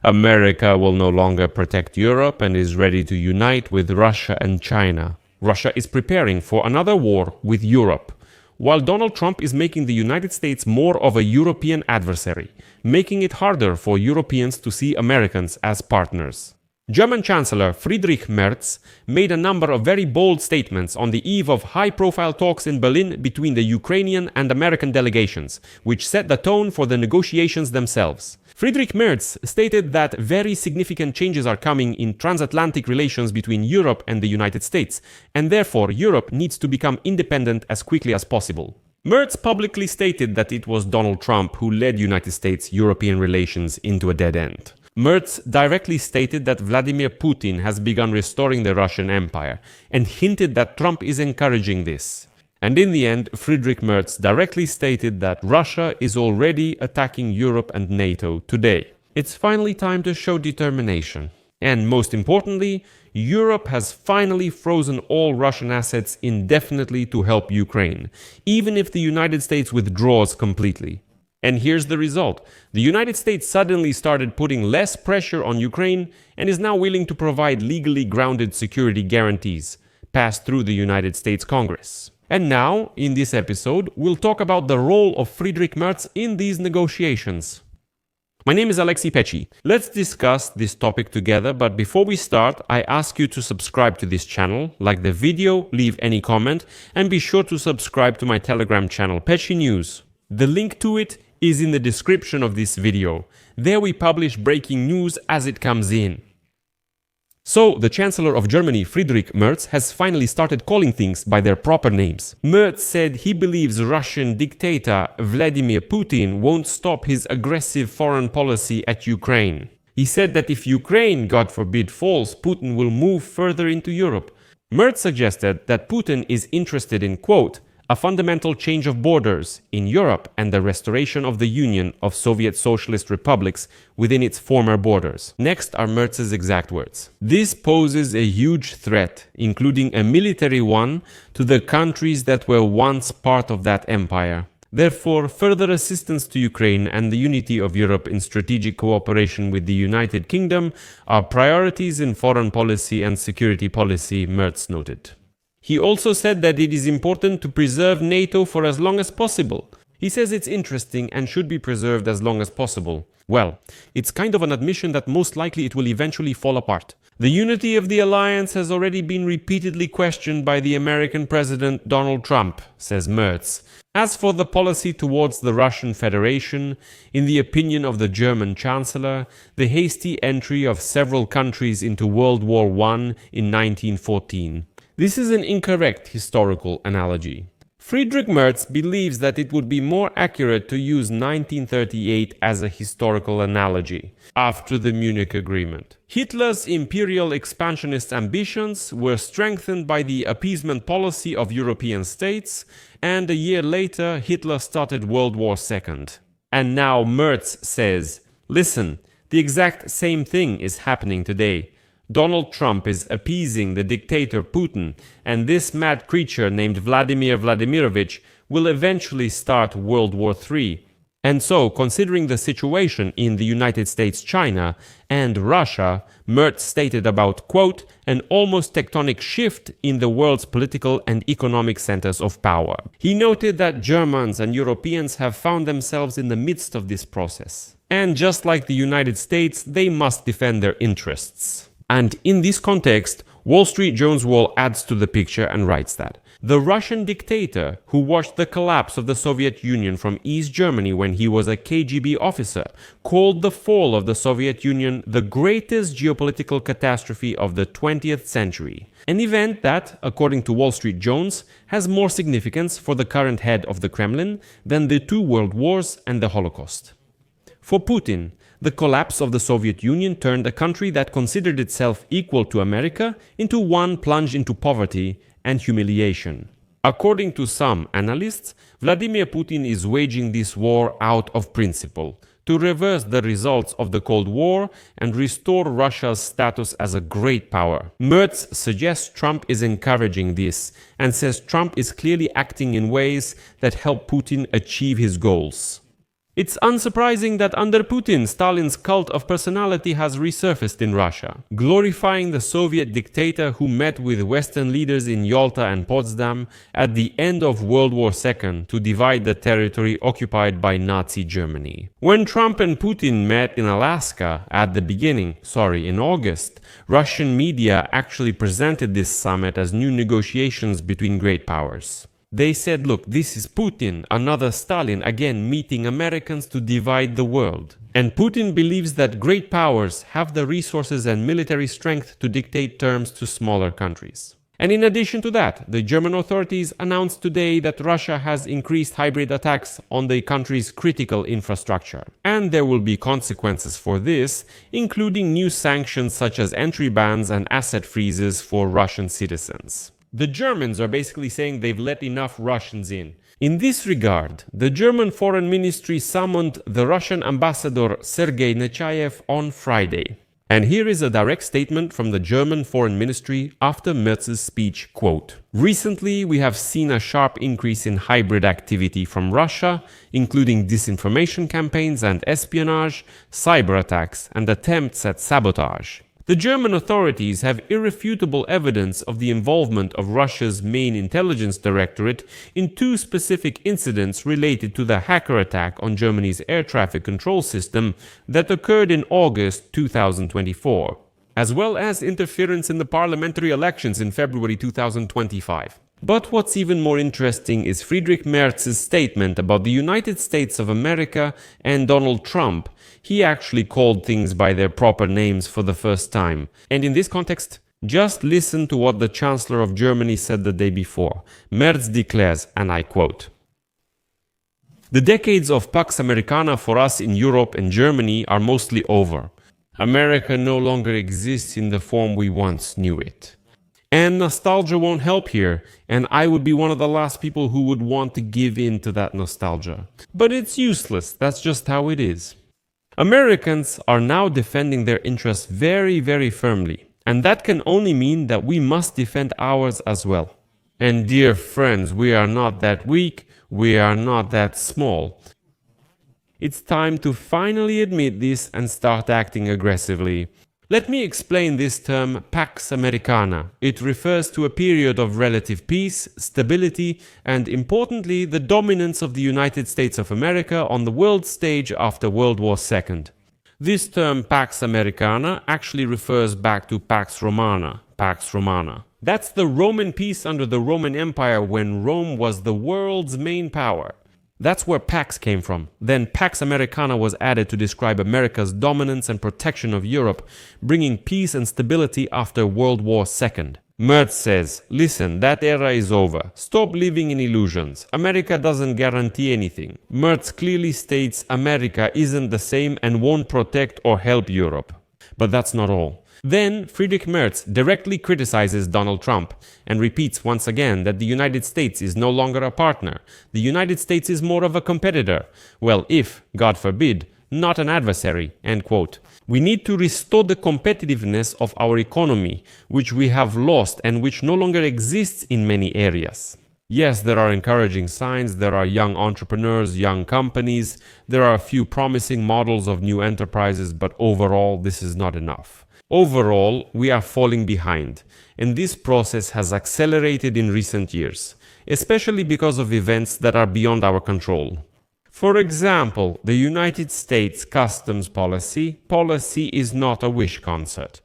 America will no longer protect Europe and is ready to unite with Russia and China. Russia is preparing for another war with Europe, while Donald Trump is making the United States more of a European adversary, making it harder for Europeans to see Americans as partners. German Chancellor Friedrich Mertz made a number of very bold statements on the eve of high-profile talks in Berlin between the Ukrainian and American delegations, which set the tone for the negotiations themselves. Friedrich Mertz stated that very significant changes are coming in transatlantic relations between Europe and the United States, and therefore Europe needs to become independent as quickly as possible. Mertz publicly stated that it was Donald Trump who led United States-European relations into a dead end. Mertz directly stated that Vladimir Putin has begun restoring the Russian Empire, and hinted that Trump is encouraging this. And in the end, Friedrich Mertz directly stated that Russia is already attacking Europe and NATO today. It's finally time to show determination. And most importantly, Europe has finally frozen all Russian assets indefinitely to help Ukraine, even if the United States withdraws completely. And here's the result. The United States suddenly started putting less pressure on Ukraine and is now willing to provide legally grounded security guarantees, passed through the United States Congress. And now, in this episode, we'll talk about the role of Friedrich Mertz in these negotiations. My name is Pechiy. Let's discuss this topic together, but before we start, I ask you to subscribe to this channel, like the video, leave any comment, and be sure to subscribe to my Telegram channel, Pechiy News. The link to it is in the description of this video. There we publish breaking news as it comes in. So, the Chancellor of Germany, Friedrich Mertz, has finally started calling things by their proper names. Mertz said he believes Russian dictator Vladimir Putin won't stop his aggressive foreign policy at Ukraine. He said that if Ukraine, God forbid, falls, Putin will move further into Europe. Mertz suggested that Putin is interested in, quote, a fundamental change of borders in Europe and the restoration of the Union of Soviet Socialist Republics within its former borders. Next are Mertz's exact words. This poses a huge threat, including a military one, to the countries that were once part of that empire. Therefore, further assistance to Ukraine and the unity of Europe in strategic cooperation with the United Kingdom are priorities in foreign policy and security policy, Mertz noted. He also said that it is important to preserve NATO for as long as possible. He says it's interesting and should be preserved as long as possible. Well, it's kind of an admission that most likely it will eventually fall apart. The unity of the alliance has already been repeatedly questioned by the American President Donald Trump, says Mertz. As for the policy towards the Russian Federation, in the opinion of the German Chancellor, the hasty entry of several countries into World War I in 1914. This is an incorrect historical analogy. Friedrich Mertz believes that it would be more accurate to use 1938 as a historical analogy, after the Munich Agreement. Hitler's imperial expansionist ambitions were strengthened by the appeasement policy of European states, and a year later Hitler started World War II. And now Mertz says, listen, the exact same thing is happening today. Donald Trump is appeasing the dictator Putin, and this mad creature named Vladimir Vladimirovich will eventually start World War III. And so, considering the situation in the United States, China, and Russia, Mertz stated about, quote, an almost tectonic shift in the world's political and economic centers of power. He noted that Germans and Europeans have found themselves in the midst of this process. And just like the United States, they must defend their interests. And in this context, Wall Street Journal adds to the picture and writes that the Russian dictator who watched the collapse of the Soviet Union from East Germany when he was a KGB officer called the fall of the Soviet Union the greatest geopolitical catastrophe of the 20th century. An event that, according to Wall Street Journal, has more significance for the current head of the Kremlin than the two world wars and the Holocaust. For Putin, the collapse of the Soviet Union turned a country that considered itself equal to America into one plunged into poverty and humiliation. According to some analysts, Vladimir Putin is waging this war out of principle, to reverse the results of the Cold War and restore Russia's status as a great power. Mertz suggests Trump is encouraging this, and says Trump is clearly acting in ways that help Putin achieve his goals. It's unsurprising that under Putin, Stalin's cult of personality has resurfaced in Russia, glorifying the Soviet dictator who met with Western leaders in Yalta and Potsdam at the end of World War II to divide the territory occupied by Nazi Germany. When Trump and Putin met in Alaska in August, Russian media actually presented this summit as new negotiations between great powers. They said, look, this is Putin, another Stalin, again meeting Americans to divide the world. And Putin believes that great powers have the resources and military strength to dictate terms to smaller countries. And in addition to that, the German authorities announced today that Russia has increased hybrid attacks on the country's critical infrastructure. And there will be consequences for this, including new sanctions such as entry bans and asset freezes for Russian citizens. The Germans are basically saying they've let enough Russians in. In this regard, the German Foreign Ministry summoned the Russian ambassador Sergei Nechayev on Friday. And here is a direct statement from the German Foreign Ministry after Mertz's speech, quote, "Recently, we have seen a sharp increase in hybrid activity from Russia, including disinformation campaigns and espionage, cyber attacks, and attempts at sabotage. The German authorities have irrefutable evidence of the involvement of Russia's main intelligence directorate in two specific incidents related to the hacker attack on Germany's air traffic control system that occurred in August 2024, as well as interference in the parliamentary elections in February 2025. But what's even more interesting is Friedrich Mertz's statement about the United States of America and Donald Trump. He actually called things by their proper names for the first time. And in this context, just listen to what the Chancellor of Germany said the day before. Mertz declares, and I quote, "The decades of Pax Americana for us in Europe and Germany are mostly over. America no longer exists in the form we once knew it. And nostalgia won't help here, and I would be one of the last people who would want to give in to that nostalgia. But it's useless, that's just how it is. Americans are now defending their interests very, very firmly, and that can only mean that we must defend ours as well. And dear friends, we are not that weak, we are not that small. It's time to finally admit this and start acting aggressively. Let me explain this term Pax Americana. It refers to a period of relative peace, stability, and importantly, the dominance of the United States of America on the world stage after World War II. This term Pax Americana actually refers back to Pax Romana. That's the Roman peace under the Roman Empire when Rome was the world's main power. That's where Pax came from. Then Pax Americana was added to describe America's dominance and protection of Europe, bringing peace and stability after World War II. Mertz says, listen, that era is over. Stop living in illusions. America doesn't guarantee anything. Mertz clearly states America isn't the same and won't protect or help Europe. But that's not all. Then Friedrich Mertz directly criticizes Donald Trump and repeats once again that the United States is no longer a partner. The United States is more of a competitor. Well, if, God forbid, not an adversary, end quote. We need to restore the competitiveness of our economy, which we have lost and which no longer exists in many areas. Yes, there are encouraging signs, there are young entrepreneurs, young companies, there are a few promising models of new enterprises, but overall, this is not enough. Overall, we are falling behind, and this process has accelerated in recent years, especially because of events that are beyond our control. For example, the United States customs policy is not a wish concert.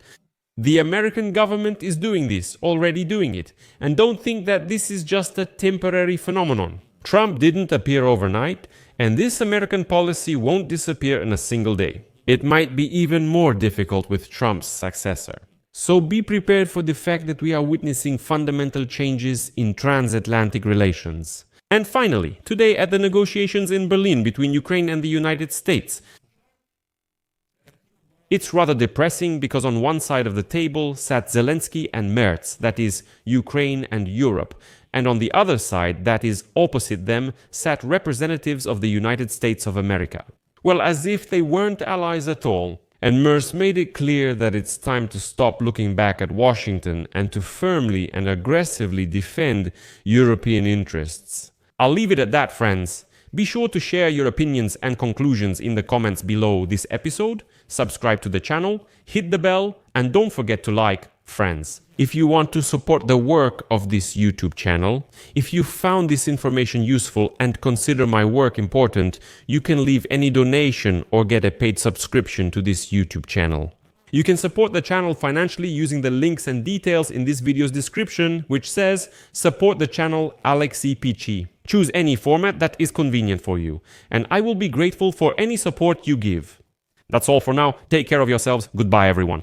The American government is doing this, already doing it, and don't think that this is just a temporary phenomenon. Trump didn't appear overnight, and this American policy won't disappear in a single day. It might be even more difficult with Trump's successor. So be prepared for the fact that we are witnessing fundamental changes in transatlantic relations. And finally, today at the negotiations in Berlin between Ukraine and the United States, it's rather depressing because on one side of the table sat Zelensky and Mertz, that is, Ukraine and Europe, and on the other side, that is, opposite them, sat representatives of the United States of America. Well, as if they weren't allies at all. And Mertz made it clear that it's time to stop looking back at Washington and to firmly and aggressively defend European interests. I'll leave it at that, friends. Be sure to share your opinions and conclusions in the comments below this episode, subscribe to the channel, hit the bell, and don't forget to like, friends. If you want to support the work of this YouTube channel, if you found this information useful and consider my work important, you can leave any donation or get a paid subscription to this YouTube channel. You can support the channel financially using the links and details in this video's description, which says support the channel Alexei Pechiy. Choose any format that is convenient for you, and I will be grateful for any support you give. That's all for now. Take care of yourselves. Goodbye, everyone.